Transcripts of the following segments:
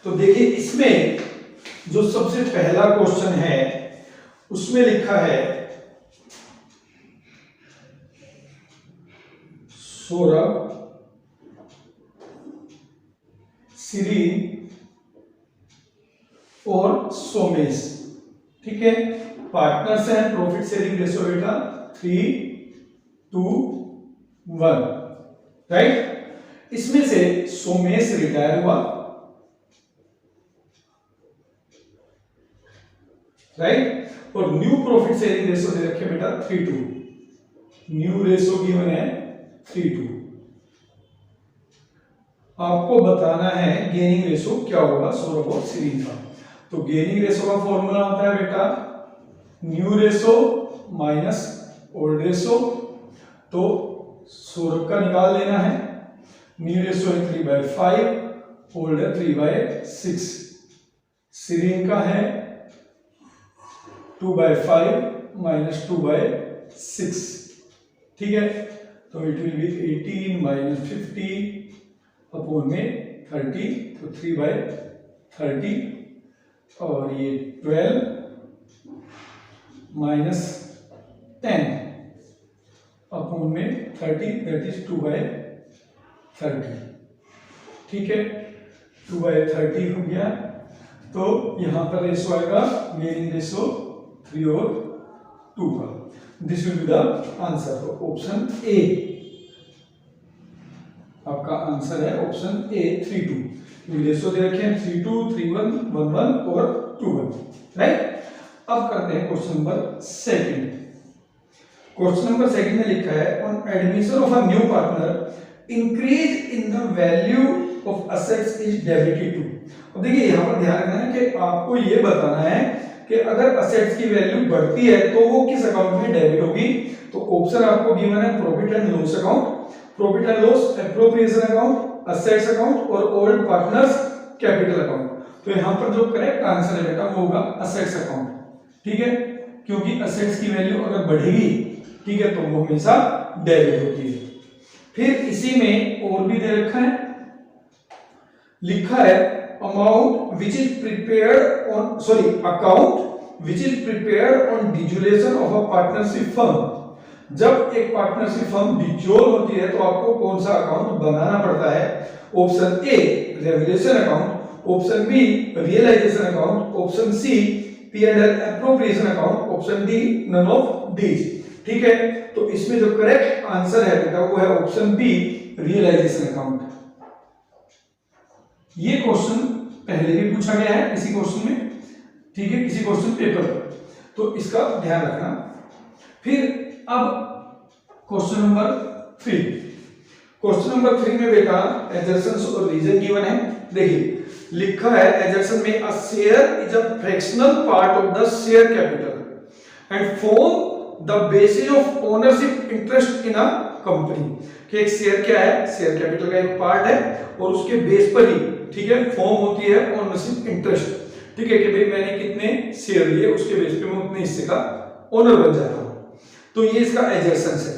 तो देखिए इसमें जो सबसे पहला क्वेश्चन है उसमें लिखा है सौरभ, श्री और सोमेश, ठीक है, पार्टनर्स हैं, प्रॉफिट शेयरिंग रेशियो बेटा 3:1, राइट। इसमें से सोमेश रिटायर हुआ, राइट, और न्यू प्रॉफिट शेयरिंग रेशियो दे रखे बेटा 3:2, न्यू रेशियो गिवन है 3:2। आपको बताना है गेनिंग रेशियो क्या होगा सौरभ और श्री का। तो गेनिंग रेशियो का फॉर्मूला होता है बेटा new ratio minus old ratio. तो सौरभ का निकाल लेना है, न्यू रेशियो है 3/5, ओल्ड है 3/6, श्री का है 2/5 माइनस 2/6, ठीक है। तो it will be 18 minus 50 upon में 30, तो 3/30, और ये 12 माइनस 10 अपॉन में 30, दैट इज 2/30, ठीक है, 2/30 हो गया। तो यहां पर रेशो आएगा गेनिंग रेशो 3 और 2 का। This will be the answer. Option A आपका आंसर है, ऑप्शन ए 3:2। रेशो दे रखे हैं 3:2, 3:1, 1:1 और 2:1, राइट। अब करते हैं question number second. Question number second में लिखा है on admission of a new partner increase in the value of assets is debited to. अब देखिए यहां पर ध्यान रखना है कि आपको ये बताना है कि अगर असेट्स की वैल्यू बढ़ती है तो वो किस अकाउंट में डेबिट होगी। तो ऑप्शन आपको गिवन है profit and loss account, profit and loss appropriation account, assets account और ओल्ड पार्टनर्स कैपिटल अकाउंट। तो यहां पर जो करेक्ट आंसर है बेटा वो होगा असेट्स अकाउंट, ठीक है, क्योंकि असेट्स की वैल्यू अगर बढ़ेगी, ठीक है, तो वो हमेशा डेबिट होती है। फिर इसी में और भी दे रखा है, लिखा है amount which is prepared on account which is prepared on dissolution of a partnership firm. जब एक पार्टनरशिप फर्म डिसॉल्व होती है तो आपको कौन सा अकाउंट बनाना पड़ता है। Option A revaluation account, option B realisation account, option C P&L appropriation account, option D none of these, ठीक है। तो इसमें जो करेक्ट आंसर है बेटा वो है ऑप्शन बी रियलाइजेशन अकाउंट। ये क्वेश्चन पहले भी पूछा गया है किसी क्वेश्चन में, ठीक है, किसी क्वेश्चन पेपर पर, तो इसका ध्यान रखना। फिर अब क्वेश्चन नंबर 3। क्वेश्चन नंबर 3 में बेटा एजर्शंस और रीजन गिवन है। देखिए लिखा है एजर्शन में a share is a fractional part of the share capital and form the basis of ownership interest in a company. कि एक शेयर क्या है, शेयर कैपिटल का एक पार्ट है और उसके बेस पर ही, ठीक है, फॉर्म होती है ओनरशिप इंटरेस्ट, ठीक है, कि भाई मैंने कितने शेयर लिए उसके बेस पे मैं उतने हिस्से का ओनर बन जाता हूं। तो ये इसका एडजस्टेंस है।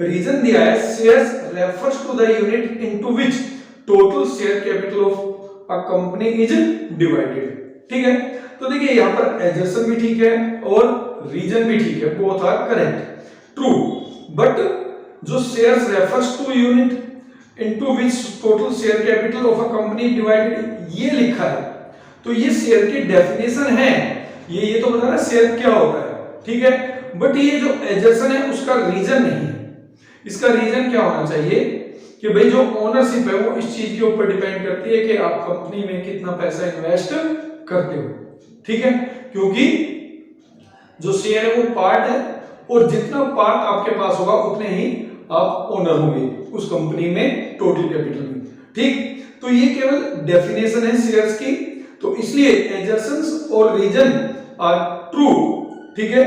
रीजन दिया है shares refers to the unit into which total share capital of a company is divided, ठीक है। तो देखिए यहां पर एडजस्टेंस भी ठीक है और रीजन भी ठीक है, both are correct true. But जो shares refers to unit into which total share capital of a company divided ये लिखा है, तो ये शेयर की डेफिनेशन है, ये तो बता रहा है शेयर क्या होता है, ठीक है। बट ये जो एडजस्टेंस है उसका रीजन नहीं है। इसका रीजन क्या होना चाहिए कि भाई जो ओनरशिप है वो इस चीज के ऊपर डिपेंड करती है कि आप कंपनी में कितना पैसा इन्वेस्ट करते हो, ठीक है, क्योंकि जो शेयर है वो पार्ट है और जितना पार्ट आपके पास होगा उतने ही आप ओनर होंगे उस कंपनी में टोटल कैपिटल में, ठीक। तो ये केवल डेफिनेशन है शेयर्स की, तो इसलिए एडजस्टेंस और रीजन आर ट्रू, ठीक है,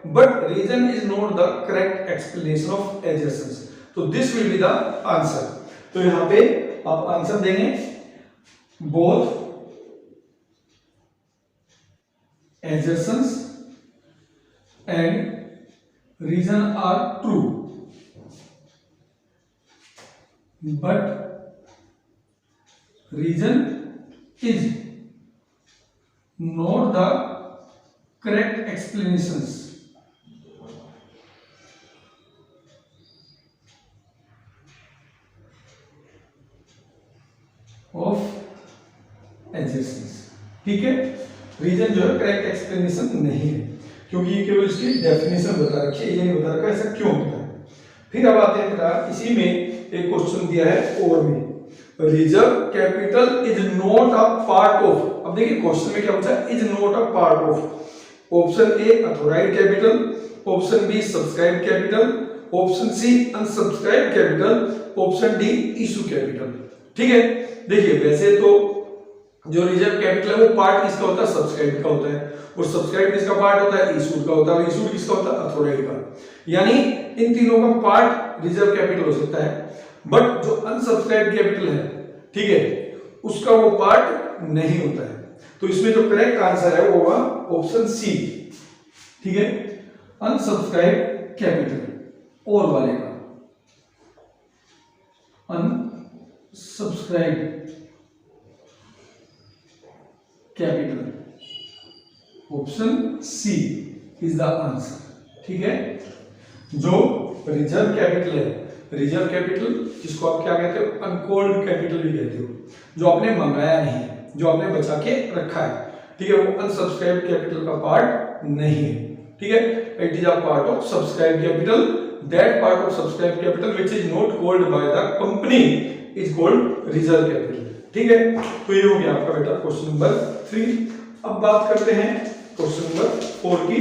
but reason is not the correct explanation of एडजस्टेंस। तो this will be the answer. तो यहां पे आप आंसर देंगे बोथ एडजस्टेंस and reason are true but reason is not the correct explanations of assertions. ठीक है, रीजन जो है करेक्ट एक्सप्लेनेशन नहीं है, क्योंकि ये केवल इसकी डेफिनेशन बता रखी है, ये नहीं बता रखा ऐसा क्यों होता है। फिर अब आते हैं बेटा, इसी में एक क्वेश्चन दिया है और में, reserve capital is not a part of. अब देखिए क्वेश्चन में क्या पूछा है, is not a part of. Option A authorised capital, option B subscribe capital, option C unsubscribe capital, option D issue capital. ठीक है, देखिए वैसे तो जो रिजर्व कैपिटल है वो पार्ट किसका होता है, सब्सक्राइब का होता है, और सब्सक्राइब किसका पार्ट होता है, इशूड का होता है, और इशूड किसका होता है, अथॉराइज्ड का। यानी इन तीनों का पार्ट रिजर्व कैपिटल हो सकता है, बट जो अनसब्सक्राइब कैपिटल है, ठीक है, उसका वो पार्ट नहीं होता है। तो इसमें जो करेक्ट आंसर है वो होगा ऑप्शन सी। ठीक है, अनसब्सक्राइब कैपिटल और वाले का, unsubscribe capital, option C is the answer. ठीक है, जो रिजर्व कैपिटल है, रिजर्व कैपिटल जिसको आप क्या कहते हो, अनकॉल्ड कैपिटल भी कहते हो, जो आपने मंगाया नहीं, जो आपने बचा के रखा है, ठीक है, वो अनसब्सक्राइब कैपिटल का पार्ट नहीं है। ठीक है, it is a part of subscribe capital, that part of subscribe capital which is not called by the company is called reserve capital. ठीक है, तो ये हो गया आपका बेटा क्वेश्चन नंबर 3। अब बात करते हैं क्वेश्चन नंबर 4 की।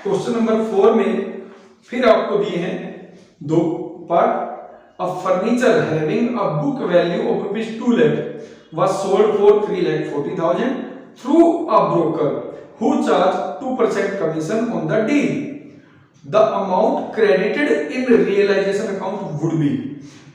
क्वेश्चन नंबर 4 में फिर आपको दिए हैं दो part. A furniture having a book value of ₹2 lakh was sold for 3,40,000 through a broker who charge 2% commission on the deal. The amount credited in realisation account would be.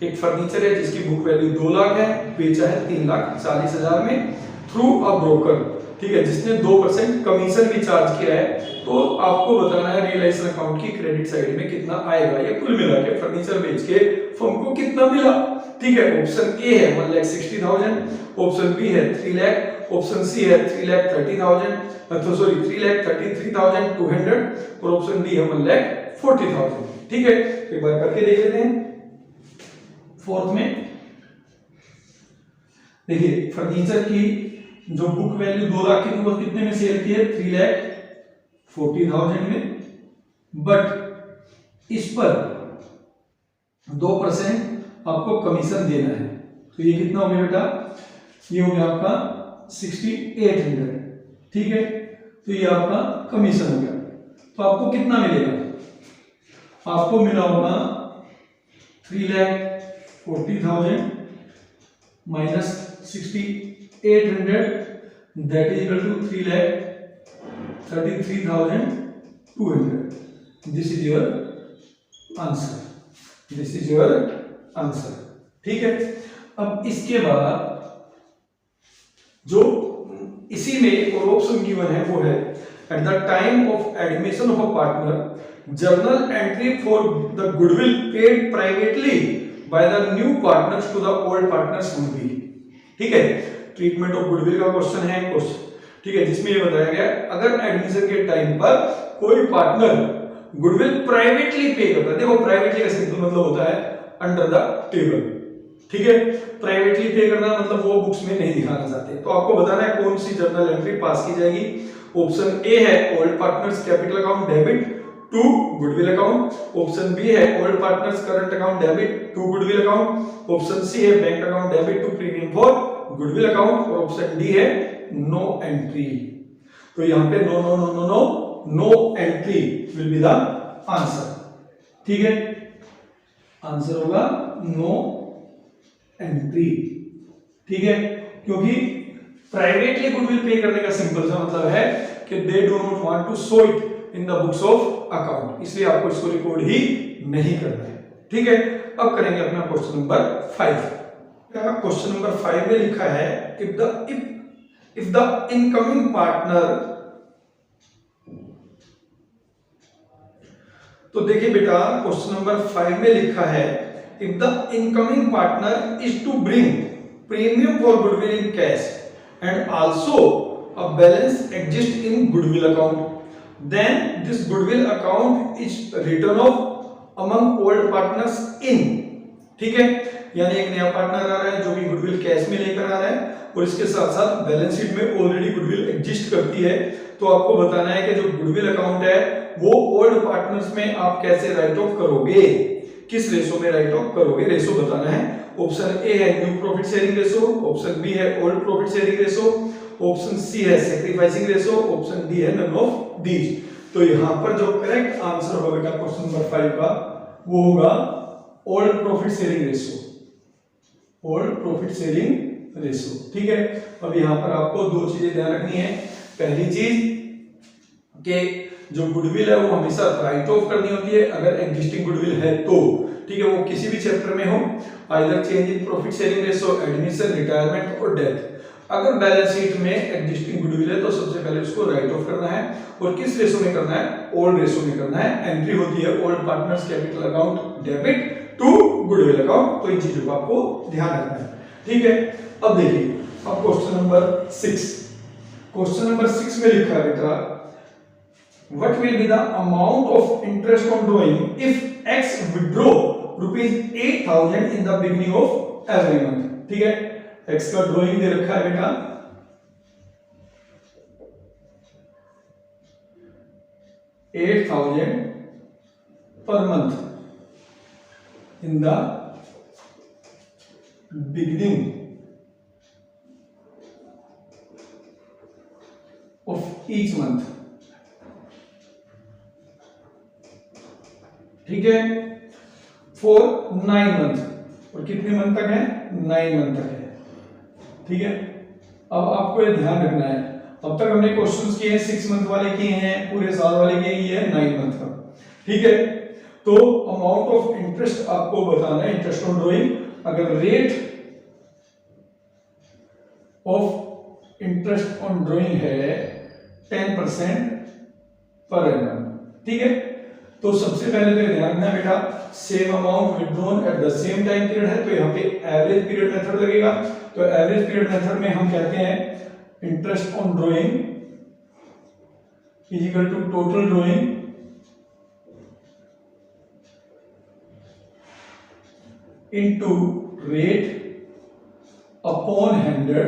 एक furniture है जिसकी book value 2 lakh है, बेचा है 3,40,000 में through a broker, ठीक है, जिसने 2% कमीशन भी चार्ज किया है। तो आपको बताना है रियलाइजेशन अकाउंट की क्रेडिट साइड में कितना आएगा, ये कुल मिला के फर्नीचर बेच के फर्म को कितना मिला। ठीक है, ऑप्शन ए है 1,60,000, ऑप्शन बी है 3 लाख, ऑप्शन सी है 3,30,000, तो सॉरी 3,33,200, और ऑप्शन डी है 1,40,000। ठीक है, एक बार करके देख लेते हैं। फोर्थ में देखिए फर्नीचर की जो बुक वैल्यू 2 लाख की थी वो कितने में सेल की है, 3,40,000 में, बट इस पर 2% आपको कमीशन देना है। तो ये कितना हो गया बेटा, ये हो गया आपका 6,800। ठीक है, तो ये आपका कमीशन हो गया। तो आपको कितना मिलेगा, आपको मिला होगा 3,40,000 minus 6,800, that is equal to 3,33,200। This is your answer, this is your answer. ठीक है, अब इसके बाद जो इसी में एक और ऑप्शन गिवन है वो है at the time of admission of a partner journal entry for the goodwill paid privately by the new partners to the old partners would be. ठीक है, ट्रीटमेंट ऑफ गुडविल का क्वेश्चन है question, ठीक है, जिसमें ये बताया गया अगर एडमिशन के टाइम पर कोई पार्टनर गुडविल प्राइवेटली पे करता है। देखो प्राइवेटली का सिंपल मतलब होता है अंडर द टेबल। ठीक है, प्राइवेटली पे करना मतलब वो बुक्स में नहीं दिखाना चाहते। तो आपको बताना है कौन सी जर्नल एंट्री पास की जाएगी। ऑप्शन ए है old partners capital account debit to goodwill account, option B है old partners current account debit to goodwill account, option C है bank account debit to premium for goodwill account, और option D है no entry. तो यहां पे no no no no no no entry will be the answer. ठीक है, answer होगा no entry. ठीक है, क्योंकि प्राइवेटली गुडविल पे करने का सिंपल सा मतलब है कि they do not want to show it in the books of account, इसलिए आपको इसको रिकॉर्ड ही नहीं करना है। ठीक है, अब करेंगे अपना क्वेश्चन नंबर 5। क्वेश्चन नंबर 5 में लिखा है if the incoming partner, तो देखिए बेटा क्वेश्चन नंबर 5 में लिखा है if the incoming partner is to bring premium for goodwill in cash and also a balance exists in goodwill account, then this goodwill account is written off among old partners in, ठीक है, यानी एक नया partner आ रहा है जो कि goodwill cash में लेकर आ रहा है और इसके साथ साथ बैलेंस शीट में ऑलरेडी गुडविल एग्जिस्ट करती है, तो आपको बताना है कि जो गुडविल अकाउंट है वो ओल्ड पार्टनर्स में आप कैसे राइट ऑफ करोगे, किस रेशो में राइट ऑफ करोगे, रेशो बताना है। ऑप्शन ए है new profit sharing ratio, option B है old profit sharing ratio, option C है सैक्रिफाइसिंग रेशो, ऑप्शन डी है नन ऑफ दीज। तो यहां पर जो करेक्ट आंसर होगा बेटा क्वेश्चन नंबर 5 का वो होगा old profit sharing ratio, old profit sharing ratio, ठीक है। अब यहां पर आपको दो चीजें ध्यान रखनी है। पहली चीज कि जो गुडविल है वो हमेशा राइट ऑफ करनी होती है अगर एग्जिस्टिंग गुडविल है तो, ठीक है, वो किसी भी चैप्टर में हो, either change in profit sharing ratio, admission, retirement और डेथ। अगर बैलेंस शीट में एग्जिस्टिंग गुडविल है तो सबसे पहले उसको राइट ऑफ करना है और किस रेशो में करना है, ओल्ड रेशो में करना है। एंट्री होती है old partners capital account debit to goodwill account, तो इन चीजों को आपको ध्यान रखना है, ठीक है। अब देखिए, अब क्वेश्चन नंबर 6, क्वेश्चन नंबर 6 में लिखा है बेटा what will be the amount of interest on drawing if x withdraw rupees 8,000 in the beginning of every month, ठीक है। x का ड्रॉइंग दे रखा है बेटा 8,000 per month in the beginning of each month, ठीक है, फॉर 9 मंथ, और कितने मंथ तक है, 9 मंथ तक है, ठीक है। अब आपको ये ध्यान रखना है, अब तक हमने क्वेश्चंस किए हैं 6 मंथ वाले किए हैं, पूरे साल वाले किए हैं, ये है 9 मंथ का, ठीक है। तो अमाउंट ऑफ इंटरेस्ट आपको बताना है, इंटरेस्ट ऑन ड्रॉइंग, अगर rate of interest on drawing है 10% पर एनम, ठीक है। तो सबसे पहले तो ध्यान रखना बेटा, same amount withdrawn at the same time period है, तो यहाँ पे एवरेज पीरियड मेथड लगेगा। तो एवरेज पीरियड मेथड में हम कहते हैं interest on drawing is equal to total drawing into rate upon 100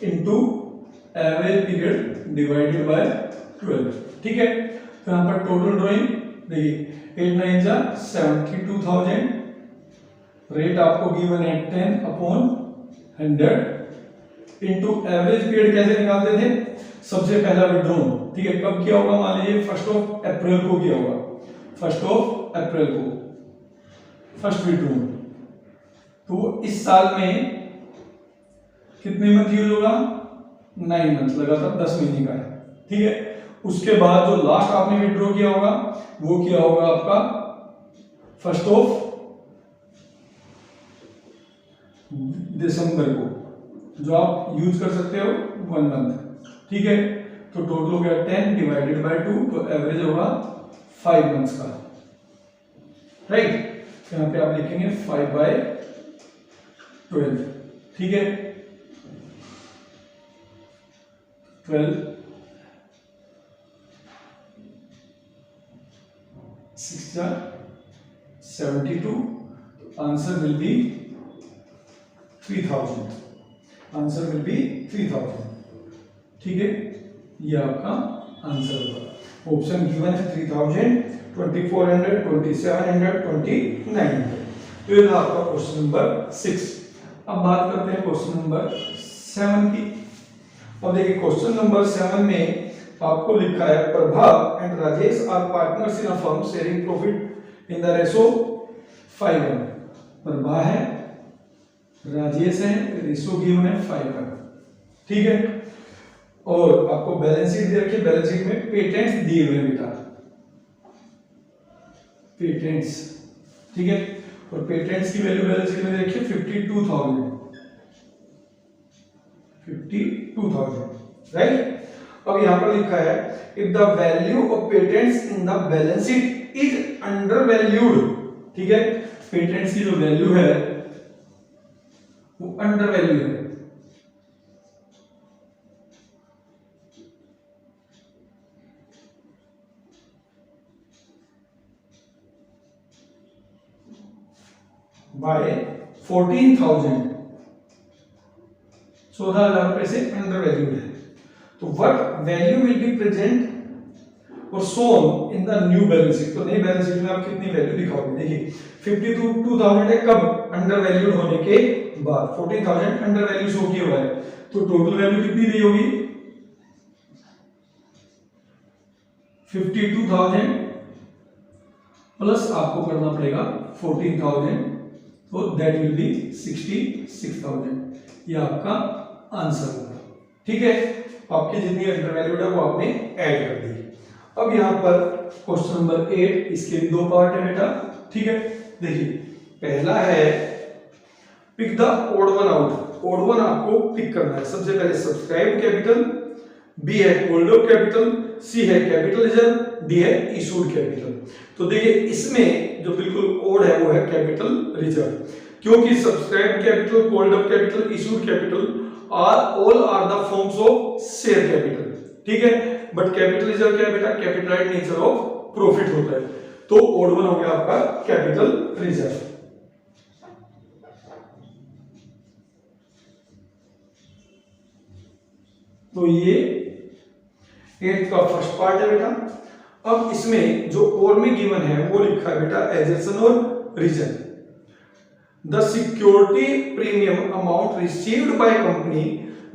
into average period divided by 12, ठीक है। तो यहां पर टोटल ड्राइंग देखिए 8 9 जा 72,000, रेट आपको गिवन है 10 अपॉन 100 इनटू एवरेज पीरियड कैसे निकालते थे, सबसे पहला विड्रॉन, ठीक है, कब किया होगा, मान लीजिए 1 अप्रैल को किया होगा, 1 अप्रैल को फर्स्ट विड्रॉन, तो इस साल में कितने मंथ यूज होगा, 9 मंथ, लगातार 10 महीने का है, ठीक है। उसके बाद जो लास्ट आपने विड्रॉ किया होगा वो किया होगा आपका 1 दिसंबर को, जो आप यूज कर सकते हो 1 मंथ, ठीक है। तो टोटल हो गया 10 डिवाइडेड बाय 2, तो एवरेज होगा 5 मंथ्स का, राइट। यहां पे आप लिखेंगे 5/12, ठीक है, 12 6 72, answer will be 3000, answer will be 3000, ठीक है, ये आपका आंसर होगा। ऑप्शन गिवन है 3000, 2400, 2700, 2900, तो ये था आपका क्वेश्चन नंबर 6। अब बात करते हैं क्वेश्चन नंबर 7 की। अब देखिए क्वेश्चन नंबर 7 में आपको लिखा है Prabha and Rajesh are partners in a firm sharing profit in the ratio 5:1। Prabha है, राजेश है, रेशो गिवन है 5:1, ठीक है। और आपको बैलेंस शीट दे रखी है, बैलेंस शीट में पेटेंट्स दिए हुए हैं बेटा, पेटेंट्स, ठीक है। और पेटेंट्स की वैल्यू बैलेंस शीट में दे रखी है 52,000, राइट। अब यहां पर लिखा है if the value of patents in the balance sheet is under valued, ठीक है, पेटेंट्स की जो वैल्यू है वो अंडर वैल्यू है, बाय 14,000, 14,000 रुपए से अंडर वैल्यूड है। तो what value will be present और shown in the new balance sheet. तो नई बैलेंस शीट में आप कितनी वैल्यू दिखाओगे? देखिए 52,000 है कब? अंडर वैल्यूड होने के बाद। 14,000 अंडर वैल्यू शो किया हुआ है, तो टोटल वैल्यू कितनी दी होगी? 52,000 प्लस आपको करना पड़ेगा 14,000, तो दैट विल बी 66,000। ये आपका आंसर होगा। ठीक है, आपकी जितनी अंडर वैल्यूड है वो आपने ऐड कर दी। अब यहां पर क्वेश्चन नंबर 8, इसके भी दो पार्ट है बेटा। ठीक है, देखिए पहला है pick the odd one out. Odd one आपको पिक करना है। सबसे पहले सब्सक्राइब कैपिटल, बी है कोल्ड अप कैपिटल, सी है कैपिटल रिजर्व, डी है इशूड कैपिटल। तो देखिए इसमें जो बिल्कुल ओड है वो है कैपिटल रिजर्व, क्योंकि subscribe capital, called up capital, issued capital all are the forms of share capital. ठीक है, बट कैपिटल रिजर्व क्या है बेटा? कैपिटलाइज्ड नेचर ऑफ प्रॉफिट होता है। तो ओड वन हो गया आपका कैपिटल रिजर्व। तो ये 8th का फर्स्ट पार्ट है बेटा। अब इसमें जो और में गिवन है वो लिखा है बेटा एजर्सन और reason. The security premium amount received by company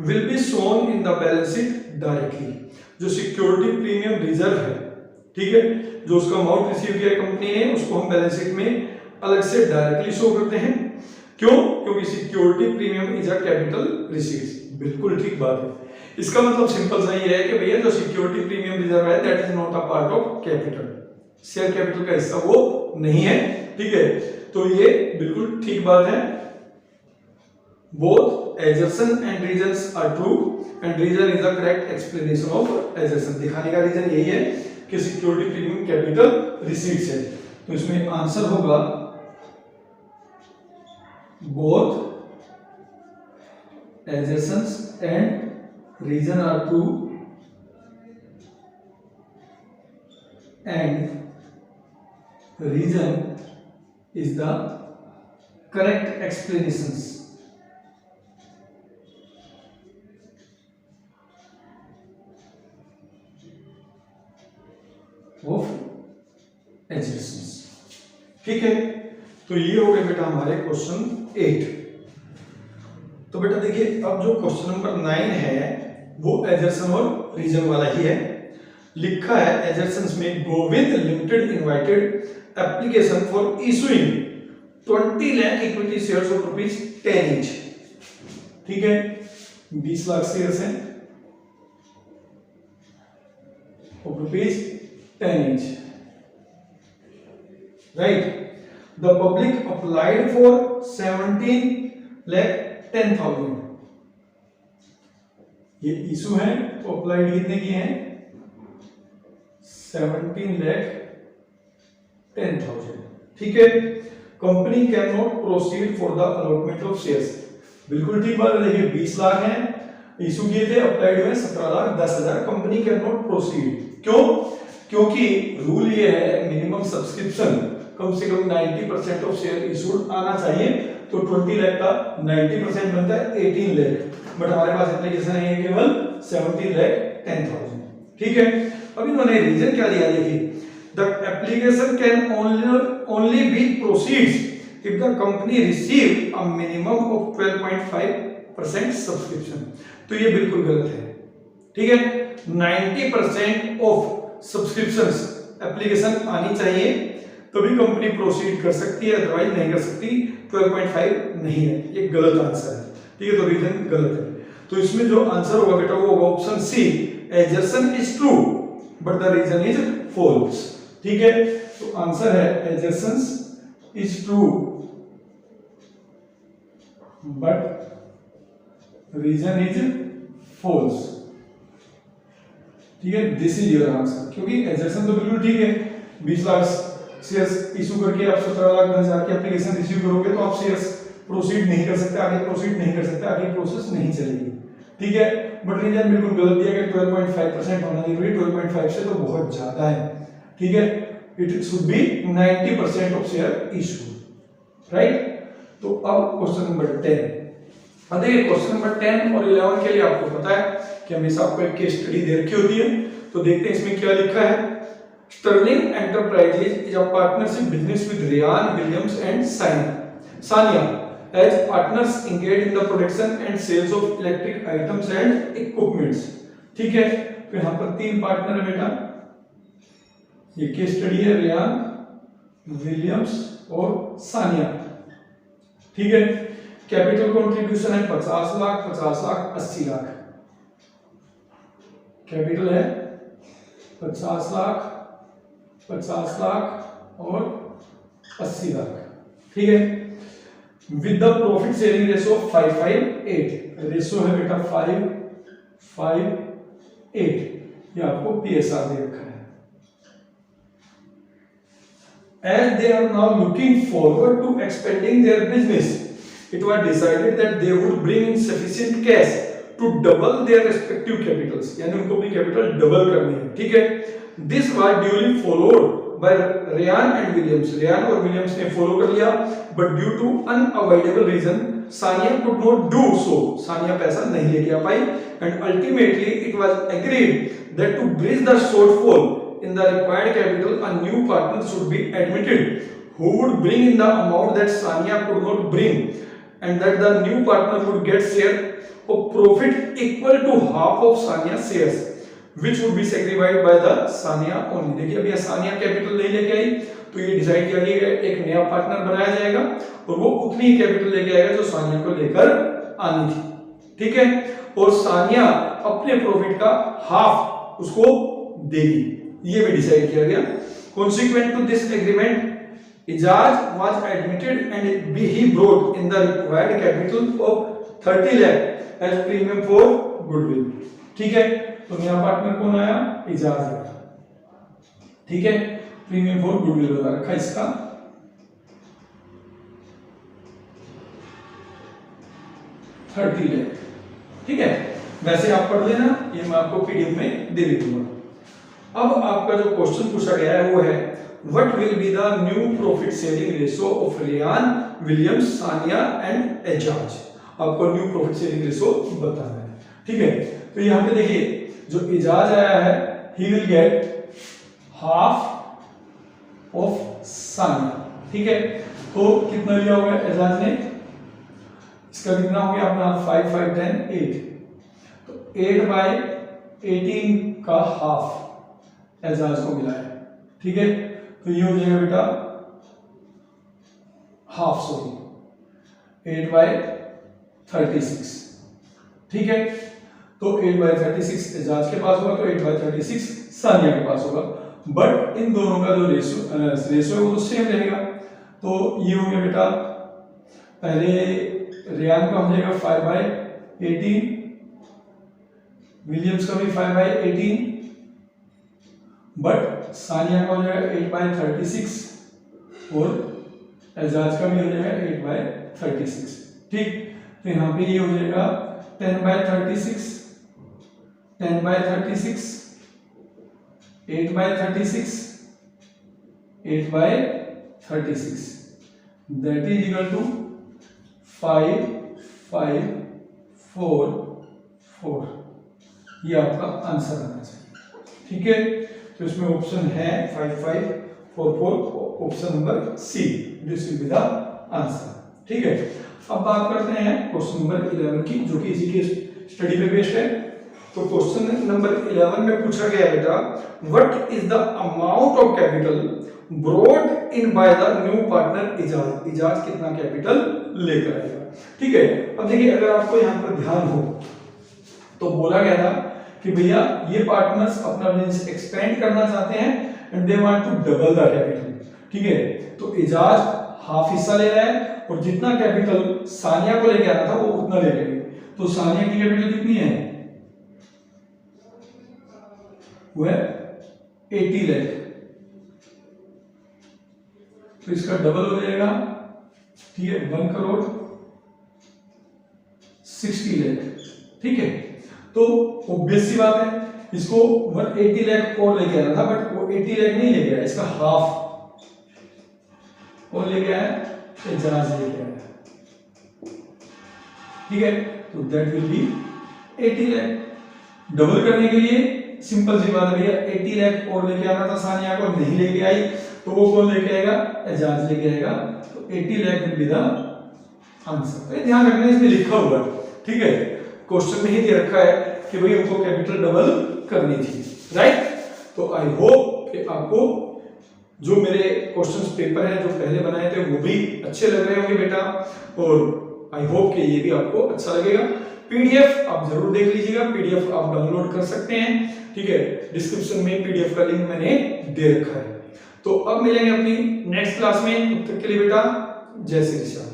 will be shown in the balance sheet directly. जो सिक्योरिटी प्रीमियम रिजर्व है, ठीक है, जो उसका अमाउंट रिसीव किया कंपनी ने, उसको हम बैलेंस शीट में अलग से डायरेक्टली शो करते हैं। क्यों? क्योंकि security premium is a capital received. बिल्कुल ठीक बात है। इसका मतलब सिंपल सा ये है कि भैया जो सिक्योरिटी प्रीमियम रिजर्व है that is not a part of capital, share capital का हिस्सा वो नहीं है। ठीक है, तो ये बिल्कुल ठीक बात है। Both assertion and reasons are true and reason is the correct explanation of assertion. दिखाने का रीजन यही है कि सिक्योरिटी प्रीमियम कैपिटल रिसीव्ड्स है। तो इसमें आंसर होगा both assertions and reason are true and reason is the correct explanations of adjustments। ठीक है, तो ये हो गए बेटा हमारे क्वेश्चन 8। तो बेटा देखिए अब जो क्वेश्चन नंबर 9 है वो एजर्सन और रीजन वाला ही है। लिखा है एजर्सन्स में Govind limited invited application for issuing 20 lakh equity shares of ₹10 each. ठीक है, 20 लाख शेयर्स हैं of ₹10 each, right. The public applied for 17,10,000। ये इशू है तो अप्लाइड कितने की हैं? 17,10,000। ठीक है, company can not proceed for the allotment of shares. बिल्कुल ठीक बात है। देखिए 20 लाख हैं इशू किए थे, अप्लाइड हुए 17,10,000। Company can not proceed. क्यों? क्योंकि रूल ये है मिनिमम सब्सक्रिप्शन कम से कम 90% ऑफ शेयर इशूड आना चाहिए। तो 20 लाख का 90% बनता है 18 लाख, बट हमारे पास एप्लीकेशन है केवल 17,10,000। ठीक है, अब इन्होंने रीजन क्या दिया? देखिए the application can only be proceeds if the company receive a minimum of 12.5% subscription. तो ये बिल्कुल गलत है। ठीक है, 90% ऑफ सब्सक्रिप्शंस एप्लीकेशन आनी चाहिए तभी कंपनी प्रोसीड कर सकती है, अदरवाइज नहीं कर सकती। 12.5 नहीं है, ये गलत आंसर है। ठीक है, तो रीजन गलत है। तो इसमें जो आंसर होगा बेटा वो होगा option C, assertion is true but the reason is false. ठीक है, तो आंसर है assertion is true but reason is false. ठीक है, दिस इज योर आंसर। क्योंकि एजर्सन तो बिल्कुल ठीक है, 20 लाख शेयर्स इशू करके आप 17,10,000 की एप्लीकेशन रिसीव करोगे तो आप शेयर्स प्रोसीड नहीं कर सकते, आगे प्रोसीड नहीं कर सकते, आगे प्रोसेस नहीं चलेगी। ठीक है, बट रीजन बिल्कुल गलत दिया कि 12.5% होना जरूरी। 12.5 से तो बहुत ज्यादा है। ठीक है, it should be 90% of share issue, right. तो अब क्वेश्चन नंबर 10। अब देखिए क्वेश्चन नंबर 10 और 11 के लिए आपको पता है कि हमेशा आपको एक केस स्टडी दे रखी होती है। तो देखते हैं इसमें क्या लिखा है। Sterling Enterprises is a partnership business with Ryan Williams and Sania as partners engage in the production and sales of electric items and equipments. ठीक है, तो यहाँ पर 3 पार्टनर है बेटा। ये केस स्टडी है रेयान, विलियम्स और सानिया। ठीक है, कैपिटल कंट्रीब्यूशन है 50 लाख, 50 लाख, 80 लाख। कैपिटल है 50 लाख, 50 लाख और 80 लाख। ठीक है, with the profit sharing ratio 5-5-8। Ratio है बेटा 5-5-8। ये आपको पीएसआर दे रखा है। As they are now looking forward to expanding their business, it was decided that they would bring in sufficient cash to double their respective capitals। यानी उनको अपनी capital double करनी है। ठीक है, this was duly followed by Ryan and Williams। Ryan और Williams ने follow कर लिया, but due to unavoidable reason Sania could not do so। Sania पैसा नहीं लेके आ पाई, and ultimately it was agreed that to bridge the shortfall in the required capital, a new partner should be admitted who would bring in the amount that Sania could not bring, and that the new partner would get share of profit equal to half of Sania's shares, which would be sacrificed by the Sania only। देखिए अभी Sania capital नहीं लेके आई, तो ये decide किया गया एक नया पार्टनर बनाया जाएगा और वो उतनी ही कैपिटल लेके आएगा जो सानिया को लेकर आनी थी। ठीक है, और सानिया अपने प्रॉफिट का हाफ उसको देगी, ये भी डिसाइड किया गया। Consequent to this agreement, Ijaz was admitted and he brought in the required capital of 30 lakh as premium for goodwill। ठीक है, तो नया पार्टनर कौन आया? इजाज आया। ठीक है, प्रीमियम फॉर गुडविल बता रखा इसका। $30 लाख। ठीक है, वैसे आप पढ़ लेना, ये मैं आपको पीडीएफ में दे दूंगा। अब आपका जो क्वेश्चन पूछा गया है वो है what will be the new profit sharing ratio of Ryan, Williams, Sania and Ejaz. आपको न्यू प्रॉफिट शेयरिंग रेशो बताना है। ठीक है, तो यहाँ पे देखिए जो एजाज आया है he will get half of Sania. ठीक है, तो कितना लिया होगा एजाज ने? इसका कितना हो गया अपना 5, 5, 10, 8। तो 8/18 का हाफ एजाज को मिला है। ठीक है, तो ये हो जाएगा बेटा हाफ, सॉरी 8/36। ठीक है, तो 8/36 एजाज के पास होगा, तो 8/36 सानिया के पास होगा। बट इन दोनों का जो रेशो है वो तो सेम रहेगा। तो ये हो गया बेटा, पहले रेयान का हो जाएगा 5/18, विलियम्स का भी 5/18, बट सानिया का हो जाएगा 8/36 और एजाज का भी हो जाएगा 8/36। ठीक, तो यहाँ पे ये हो जाएगा 10/36, 10/36, 8/36, 8/36, दैट इज इक्वल टू 5, 5, 4, 4। ये आपका आंसर आना चाहिए। ठीक है, तो इसमें ऑप्शन है 5, 5, 4, 4, option number C, this will be the answer. ठीक है, अब बात करते हैं क्वेश्चन नंबर 11 की, जो कि इसी के स्टडी पे बेस्ड है। तो क्वेश्चन नंबर 11 में पूछा गया बेटा what is the amount of capital brought in by the new partner Ijaz. Ijaz कितना कैपिटल लेकर आएगा। ठीक है, अब देखिए अगर आपको यहाँ पर ध्यान हो तो बोला गया था कि भैया ये पार्टनर्स अपना बिजनेस एक्सपेंड करना चाहते हैं and they want to double the capital. ठीक है, तो इजाज हाफ हिस्सा ले रहा है और जितना कैपिटल सानिया को लेके आना था वो उतना ले लेंगे। तो सानिया की कैपिटल कितनी है? वो है 80 लाख। तो इसका डबल हो जाएगा। ठीक है, 1 करोड़ 60 लाख। ठीक है, तो ऑब्वियस सी बात है इसको 180 लाख और लेके आना था, बट वो 80 लाख नहीं ले गया, इसका हाफ और ले गया है एजाज ले गया है। ठीक है, तो that will be 80 lakh. Double करने के लिए सिंपल सी बात है भैया, 80 लाख और लेके आना था, सानिया को नहीं लेके आई, तो वो कौन लेके आएगा, एजाज लेके आएगा। तो 80 lakh will be the answer. तो ध्यान रखना, इसमें लिखा हुआ है, ठीक है, क्वेश्चन में ही दे रखा है कि भाई हमको कैपिटल डबल करनी थी, राइट। तो आई होप कि आपको जो मेरे क्वेश्चंस पेपर हैं जो पहले बनाए थे वो भी अच्छे लग रहे होंगे बेटा, और आई होप कि ये भी आपको अच्छा लगेगा। पीडीएफ आप जरूर देख लीजिएगा, पीडीएफ आप डाउनलोड कर सकते हैं, ठीक है, डिस्क्रिप्शन में पीडीएफ का लिंक मैंने दे रखा है। तो अब मिलेंगे अपनी नेक्स्ट क्लास में, तब तक के लिए बेटा जय श्री कृष्ण।